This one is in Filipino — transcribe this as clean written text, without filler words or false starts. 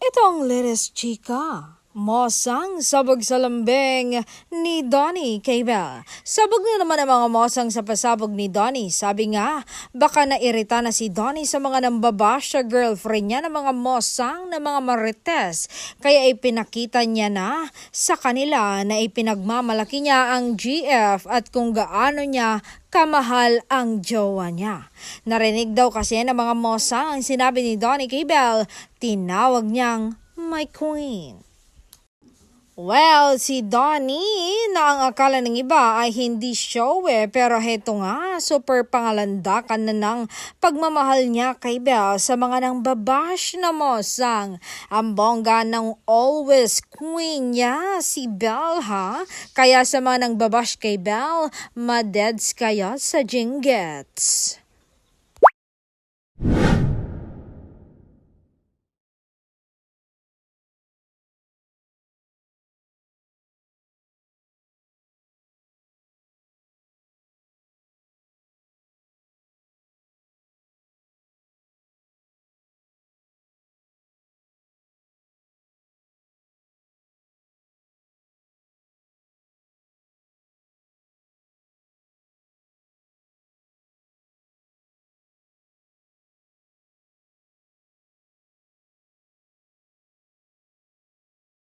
Itong latest chika, mosang sabog sa lambing ni Donnie Cable. Sabog na naman ang mga mosang sa pasabog ni Donnie. Sabi nga, baka nairita na si Donnie sa mga nambabash sa girlfriend niya ng mga mosang na mga marites. Kaya ipinakita niya na sa kanila na ipinagmamalaki niya ang GF at kung gaano niya kamahal ang jowa niya. Narinig daw kasi ng mga mosang ang sinabi ni Donnie Cable, tinawag niyang my queen. Well, si Donnie na ang akala ng iba ay hindi show pero heto nga, super pangalandakan na ng pagmamahal niya kay Belle sa mga nang babash na mosang. Ang bongga ng always queen niya, si Belle ha? Kaya sa mga nang babash kay Belle, madeds kaya sa jinggets.